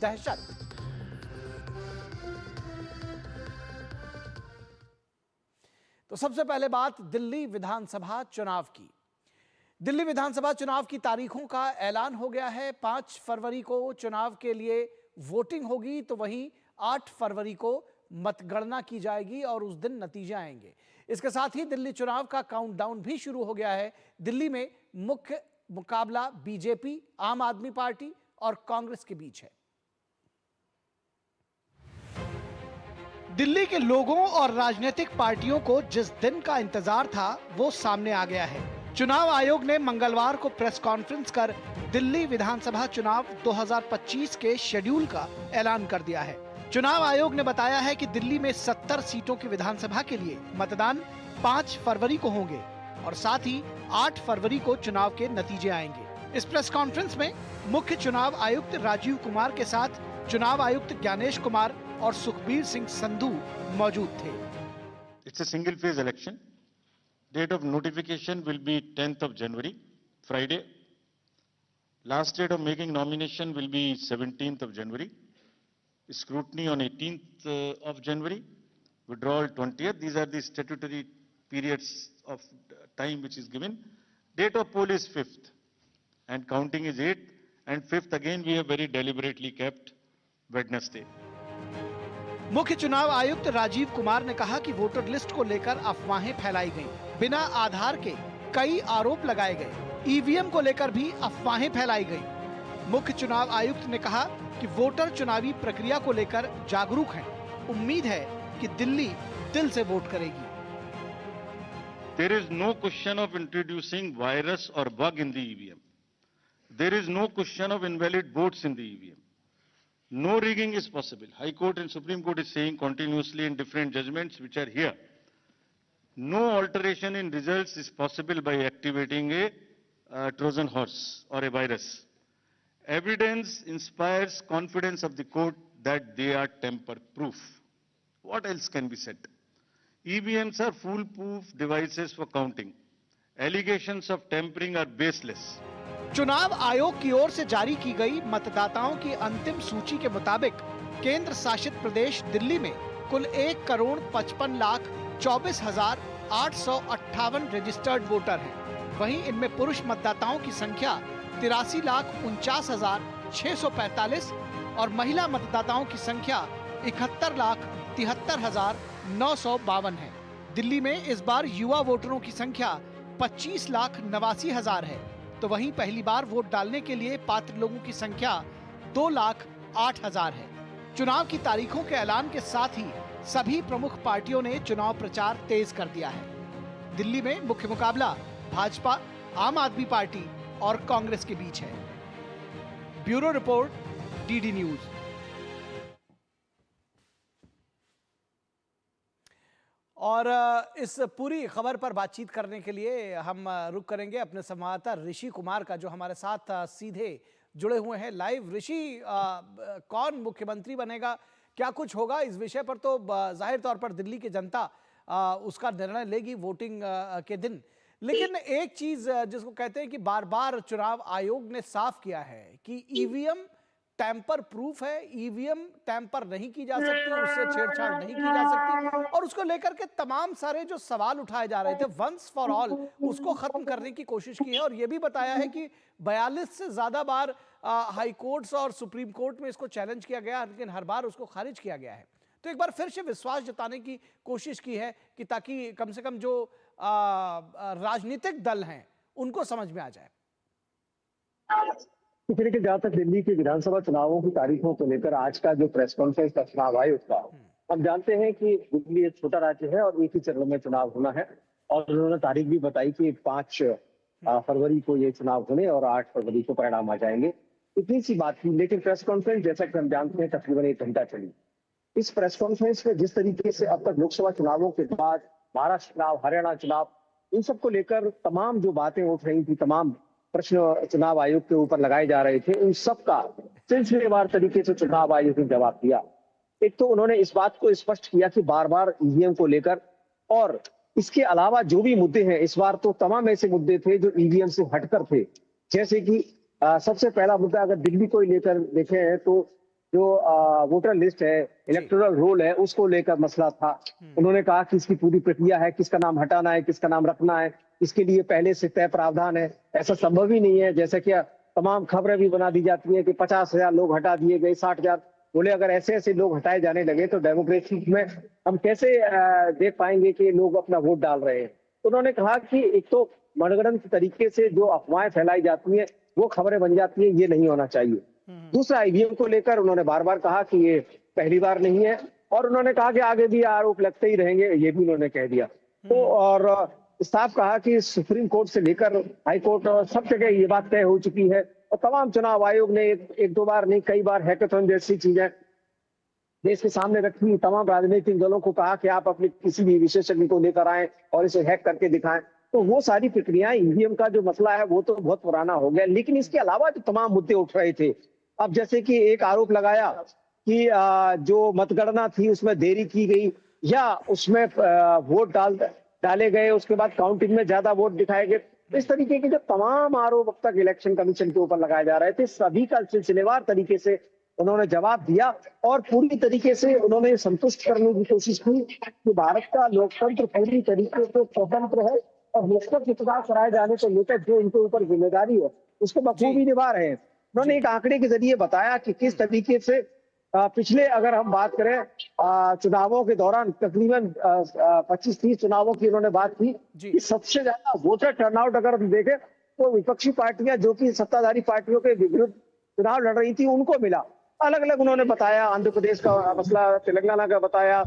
दहशत। तो सबसे पहले बात दिल्ली विधानसभा चुनाव की। दिल्ली विधानसभा चुनाव की तारीखों का ऐलान हो गया है। 5 फरवरी को चुनाव के लिए वोटिंग होगी, तो वहीं 8 फरवरी को मतगणना की जाएगी और उस दिन नतीजे आएंगे। इसके साथ ही दिल्ली चुनाव का काउंटडाउन भी शुरू हो गया है। दिल्ली में मुख्य मुकाबला बीजेपी, आम आदमी पार्टी और कांग्रेस के बीच है। दिल्ली के लोगों और राजनीतिक पार्टियों को जिस दिन का इंतजार था वो सामने आ गया है। चुनाव आयोग ने मंगलवार को प्रेस कॉन्फ्रेंस कर दिल्ली विधानसभा चुनाव 2025 के शेड्यूल का ऐलान कर दिया है। चुनाव आयोग ने बताया है कि दिल्ली में 70 सीटों की विधानसभा के लिए मतदान 5 फरवरी को होंगे और साथ ही 8 फरवरी को चुनाव के नतीजे आएंगे। इस प्रेस कॉन्फ्रेंस में मुख्य चुनाव आयुक्त राजीव कुमार के साथ चुनाव आयुक्त ज्ञानेश कुमार और सुखबीर सिंह संधू मौजूद थे। It's a single phase election. Date of notification will be 10th of January, Friday. Last date of making nomination will be 17th of January. Scrutiny on 18th of January. Withdrawal 20th. These are the statutory periods of time which is given. Date of poll is 5th and counting is 8th, and 5th again we have very deliberately kept Wednesday. मुख्य चुनाव आयुक्त राजीव कुमार ने कहा कि voter list को लेकर अफवाहें फैलाई गईं। बिना आधार के कई आरोप लगाए गए। ईवीएम को लेकर भी अफवाहें फैलाई गईं। मुख्य चुनाव आयुक्त ने कहा कि वोटर चुनावी प्रक्रिया को लेकर जागरूक हैं। उम्मीद है कि दिल्ली दिल से वोट करेगी। There is no question of introducing virus or bug in the EVM. There is no question of invalid votes in the EVM. No rigging is possible. High Court and Supreme Court is saying continuously in different judgments which are here. No alteration in results is possible by activating a Trojan horse or a virus. Evidence inspires confidence of the court that they are tamper-proof. What else can be said? EVMs are foolproof devices for counting. Allegations of tampering are baseless. चुनाव आयोग की ओर से जारी की गई मतदाताओं की अंतिम सूची के मुताबिक केंद्र शासित प्रदेश दिल्ली में कुल 1,55,24,858 रजिस्टर्ड वोटर हैं। वहीं इनमें पुरुष मतदाताओं की संख्या 83,49,645 और महिला मतदाताओं की संख्या 71,73,952 है। दिल्ली में इस बार युवा वोटरों की संख्या 25,89,000 है, तो वहीं पहली बार वोट डालने के लिए पात्र लोगों की संख्या 2,08,000 है। चुनाव की तारीखों के ऐलान के साथ ही सभी प्रमुख पार्टियों ने चुनाव प्रचार तेज कर दिया है। दिल्ली में मुख्य मुकाबला भाजपा, आम आदमी पार्टी और कांग्रेस के बीच है। Bureau report, DD news. और इस पूरी खबर पर बातचीत करने के लिए हम रुक करेंगे अपने संवाददाता ऋषि कुमार का, जो हमारे साथ सीधे जुड़े हुए हैं लाइव। ऋषि, कौन मुख्यमंत्री बनेगा, क्या कुछ होगा इस विषय पर? तो जाहिर तौर पर दिल्ली की जनता उसका निर्णय लेगी वोटिंग के दिन, लेकिन एक चीज जिसको कहते हैं कि बार बार चुनाव आयोग ने साफ किया है कि ईवीएम टैंपर प्रूफ है, ईवीएम टैंपर नहीं की जा सकती, उससे छेड़छाड़ नहीं की जा सकती, और उसको लेकर के तमाम सारे जो सवाल उठाए जा रहे थे वंस फॉर ऑल उसको खत्म करने की कोशिश की है। और यह भी बताया है कि 42 से ज्यादा बार हाई कोर्ट्स और सुप्रीम कोर्ट में इसको चैलेंज किया गया, लेकिन हर बार उसको खारिज किया गया है। तो एक बार फिर से विश्वास जताने की कोशिश की है कि ताकि कम से कम जो राजनीतिक दल हैं उनको समझ में आ जाए। इसी तरीके जहां तक दिल्ली के विधानसभा चुनावों की तारीखों को लेकर आज का जो प्रेस कॉन्फ्रेंस का चुनाव आयोग का, हम जानते हैं कि दिल्ली एक छोटा राज्य है और एक ही चरण में चुनाव होना है, और उन्होंने तारीख भी बताई कि 5 फरवरी को ये चुनाव होने और 8 फरवरी को परिणाम आ जाएंगे। इतनी सी बात थी, लेकिन प्रेस कॉन्फ्रेंस जैसा कि हम जानते हैं तकरीबन 1 घंटा चली। इस प्रेस कॉन्फ्रेंस में जिस तरीके से अब तक लोकसभा चुनावों के बाद महाराष्ट्र चुनाव, हरियाणा चुनाव, इन सबको लेकर तमाम जो बातें उठ रही थी, तमाम प्रश्न चुनाव आयोग के ऊपर लगाए जा रहे थे, उन सबका सिलसिलेवार तरीके से चुनाव आयोग ने जवाब दिया। एक तो उन्होंने इस बात को स्पष्ट किया कि बार बार ईवीएम को लेकर और इसके अलावा जो भी मुद्दे हैं, इस बार तो तमाम ऐसे मुद्दे थे जो ईवीएम से हटकर थे। जैसे कि सबसे पहला मुद्दा अगर दिल्ली को लेकर देखें तो जो वोटर लिस्ट है, इलेक्टोरल रोल है, उसको लेकर मसला था। उन्होंने कहा कि इसकी पूरी प्रक्रिया है, किसका नाम हटाना है, किसका नाम रखना है, इसके लिए पहले से तय प्रावधान है। ऐसा संभव ही नहीं है। जैसे कि तमाम खबरें भी बना दी जाती है कि 50,000 लोग हटा दिए गए, 60,000। बोले अगर ऐसे ऐसे लोग हटाए जाने लगे तो डेमोक्रेसी में हम कैसे देख पाएंगे कि लोग अपना वोट डाल रहे हैं। तो उन्होंने कहा कि एक तो मनगढ़ंत तरीके से जो अफवाहें फैलाई जाती हैं वो खबरें बन जाती हैं, ये नहीं होना चाहिए। दूसरा, ईवीएम को लेकर उन्होंने बार बार कहा कि ये पहली बार नहीं है, और उन्होंने कहा कि आगे भी आरोप लगते ही रहेंगे, ये भी उन्होंने कह दिया। तो और साफ कहा कि सुप्रीम कोर्ट से लेकर हाई कोर्ट और सब जगह ये बात तय हो चुकी है, और तमाम चुनाव आयोग ने एक दो बार नहीं, कई बार हैकाथन जैसी चीजें देश के सामने रखी। तमाम राजनीतिक दलों को कहा कि आप अपने किसी भी विशेषज्ञ को लेकर आए और इसे हैक करके दिखाएं। तो वो सारी प्रक्रियाएं, ईवीएम का जो मसला है वो तो बहुत पुराना हो गया, लेकिन इसके अलावा जो तमाम मुद्दे उठ रहे थे, अब जैसे कि एक आरोप लगाया कि जो मतगणना थी उसमें देरी की गई, या उसमें वोट डाले गए, उसके बाद काउंटिंग में ज्यादा वोट दिखाए गए। इस तरीके के जो तमाम आरोप अब तक इलेक्शन कमीशन के ऊपर लगाए जा रहे थे, सभी का सिलसिलेवार तरीके से उन्होंने जवाब दिया, और पूरी तरीके से उन्होंने संतुष्ट करने की कोशिश की कि भारत का लोकतंत्र पूरी तरीके से स्वतंत्र है, और निष्पक्ष चुनाव कराए जाने को लेकर जो इनके ऊपर जिम्मेदारी है उसको बखूबी निभा रहे हैं। उन्होंने एक आंकड़े के जरिए बताया कि किस तरीके से पिछले, अगर हम बात करें चुनावों के दौरान, तकरीबन 25-30 चुनावों की उन्होंने बात की कि सबसे ज्यादा वोटर टर्नआउट अगर हम देखें तो विपक्षी पार्टियां जो कि सत्ताधारी पार्टियों के विरुद्ध चुनाव लड़ रही थी उनको मिला। अलग अलग उन्होंने बताया, आंध्र प्रदेश का मसला, तेलंगाना का बताया,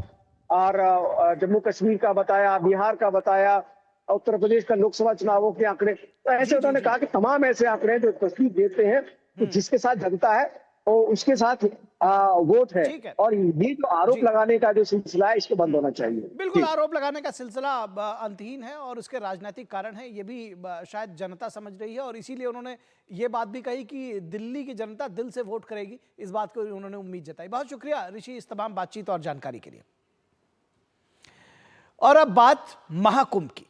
और जम्मू कश्मीर का बताया, बिहार का बताया, उत्तर प्रदेश का लोकसभा चुनावों के आंकड़े। तो ऐसे उन्होंने कहा कि तमाम ऐसे आंकड़े जो तस्वीर देते हैं तो जिसके साथ जनता है और उसके साथ वोट है, और ये जो आरोप लगाने का जो सिलसिला है इसको बंद होना चाहिए। बिल्कुल, आरोप लगाने का सिलसिला अंतहीन है और उसके राजनीतिक कारण है, ये भी शायद जनता समझ रही है, और इसीलिए उन्होंने ये बात भी कही कि दिल्ली की जनता दिल से वोट करेगी। इस बात को उन्होंने उम्मीद जताई। बहुत शुक्रिया ऋषि इस तमाम बातचीत और जानकारी के लिए। और अब बात महाकुंभ की।